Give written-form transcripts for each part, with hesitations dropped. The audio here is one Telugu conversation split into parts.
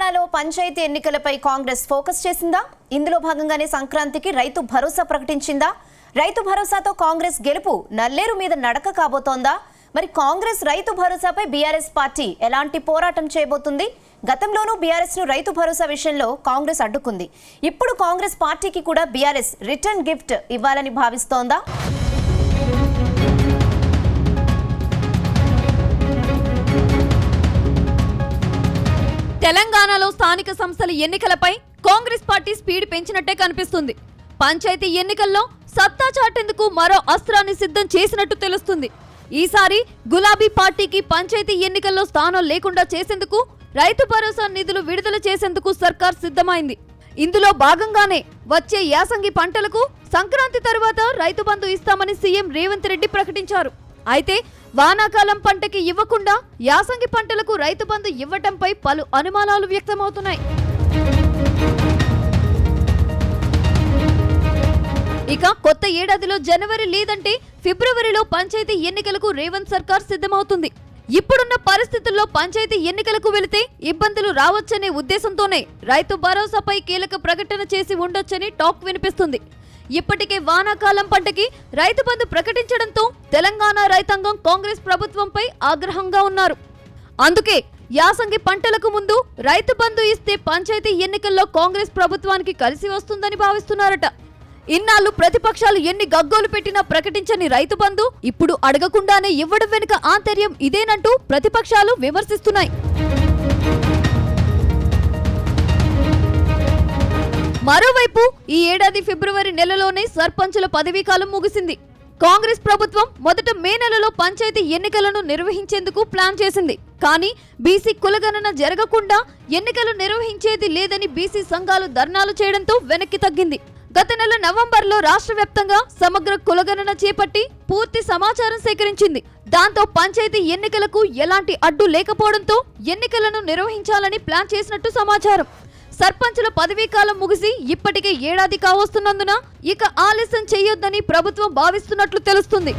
తెలంగాణలో పంచాయతీ ఎన్నికలపై కాంగ్రెస్ ఫోకస్ చేసిందా? ఇందులో భాగంగానే సంక్రాంతికి రైతు భరోసా ప్రకటించిందా? రైతు భరోసాతో కాంగ్రెస్ గెలుపు నల్లేరు మీద నడక కాబోతోందా? మరి కాంగ్రెస్ రైతు భరోసాపై బీఆర్ఎస్ పార్టీ ఎలాంటి పోరాటం చేయబోతుంది? గతంలోనూ బీఆర్ఎస్ ను రైతు భరోసా విషయంలో కాంగ్రెస్ అడ్డుకుంది. ఇప్పుడు కాంగ్రెస్ పార్టీకి కూడా బీఆర్ఎస్ రిటర్న్ గిఫ్ట్ ఇవ్వాలని భావిస్తోందా? తెలంగాణలో స్థానిక సంస్థల ఎన్నికలపై కాంగ్రెస్ పార్టీ స్పీడ్ పెంచినట్టే కనిపిస్తుంది. పంచాయతీ ఎన్నికల్లో సత్తా చాటేందుకు మరో అస్త్రాన్ని సిద్ధం చేసినట్టు తెలుస్తుంది. ఈసారి గులాబీ పార్టీకి పంచాయతీ ఎన్నికల్లో స్థానం లేకుండా చేసేందుకు రైతు భరోసా నిధులు విడుదల చేసేందుకు సర్కార్ సిద్ధమైంది. ఇందులో భాగంగానే వచ్చే యాసంగి పంటలకు సంక్రాంతి తరువాత రైతు బంధు ఇస్తామని సీఎం రేవంత్ రెడ్డి ప్రకటించారు. అయితే వానాకాలం పంటకి ఇవ్వకుండా యాసంగి పంటలకు రైతు బంధు ఇవ్వటంపై పలు అనుమానాలు వ్యక్తమవుతున్నాయి. ఇక కొత్త ఏడాదిలో జనవరి లేదంటే ఫిబ్రవరిలో పంచాయతీ ఎన్నికలకు రేవంత్ సర్కార్ సిద్ధమవుతుంది. ఇప్పుడున్న పరిస్థితుల్లో పంచాయతీ ఎన్నికలకు వెళితే ఇబ్బందులు రావచ్చనే ఉద్దేశంతోనే రైతు భరోసాపై కీలక ప్రకటన చేసి ఉండొచ్చని టాక్ వినిపిస్తుంది. ఇప్పటికే వానాకాలం పంటకి రైతు బంధు ప్రకటించడంతో తెలంగాణ రైతాంగం కాంగ్రెస్ ప్రభుత్వంపై ఆగ్రహంగా ఉన్నారు. అందుకే యాసంగి పంటలకు ముందు రైతు బంధు ఇస్తే పంచాయతీ ఎన్నికల్లో కాంగ్రెస్ ప్రభుత్వానికి కలిసి వస్తుందని భావిస్తున్నారట. ఇన్నాళ్ళు ప్రతిపక్షాలు ఎన్ని గగ్గోలు పెట్టినా ప్రకటించని రైతు బంధు ఇప్పుడు అడగకుండానే ఇవ్వడం వెనుక ఆంతర్యం ఇదేనంటూ ప్రతిపక్షాలు విమర్శిస్తున్నాయి. మరోవైపు ఈ ఏడాది ఫిబ్రవరి నెలలోనే సర్పంచుల పదవీకాలం ముగిసింది. కాంగ్రెస్ ప్రభుత్వం మొదట మే నెలలో పంచాయతీ ఎన్నికలను నిర్వహించేందుకు ప్లాన్ చేసింది. కానీ బీసీ కులగణన జరగకుండా ఎన్నికలు నిర్వహించేది లేదని బీసీ సంఘాలు ధర్నాలు చేయడంతో వెనక్కి తగ్గింది. గత నెల నవంబర్లో రాష్ట్ర వ్యాప్తంగా సమగ్ర కులగణన చేపట్టి పూర్తి సమాచారం సేకరించింది. దాంతో పంచాయతీ ఎన్నికలకు ఎలాంటి అడ్డు లేకపోవడంతో ఎన్నికలను నిర్వహించాలని ప్లాన్ చేసినట్టు సమాచారం. సర్పంచుల పదవీకాలం ముగిసి ఇప్పటికే ఏడాది కావస్తున్నందున ఇక ఆలస్యం చేయొద్దని ప్రభుత్వం భావిస్తున్నట్లు తెలుస్తుంది.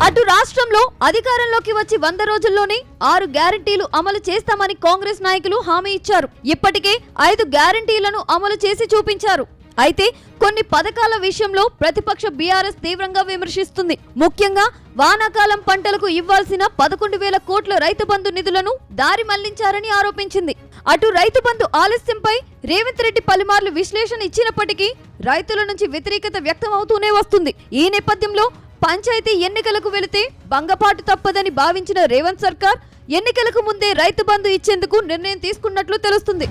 అటు రాష్ట్రంలో అధికారంలోకి వచ్చి 100 రోజుల్లోనే 6 గ్యారంటీలు అమలు చేస్తామని కాంగ్రెస్ నాయకులు హామీ ఇచ్చారు. ఇప్పటికే 5 గ్యారంటీలను అమలు చేసి చూపించారు. అయితే కొన్ని పథకాల విషయంలో ప్రతిపక్ష బీఆర్ఎస్ తీవ్రంగా విమర్శిస్తుంది. ముఖ్యంగా వానాకాలం పంటలకు ఇవ్వాల్సిన 11,000 కోట్ల రైతు బంధు నిధులను దారి మళ్లించారని ఆరోపించింది. అటు రైతు బంధు ఆలస్యంపై రేవంత్ రెడ్డి పలుమార్లు విశ్లేషణ ఇచ్చినప్పటికీ రైతుల నుంచి వ్యతిరేకత వ్యక్తమవుతూనే వస్తుంది. ఈ నేపథ్యంలో పంచాయతీ ఎన్నికలకు వెళితే భంగపాటు తప్పదని భావించిన రేవంత్ సర్కార్ ఎన్నికలకు ముందే రైతు బంధు ఇచ్చేందుకు నిర్ణయం తీసుకున్నట్లు తెలుస్తుంది.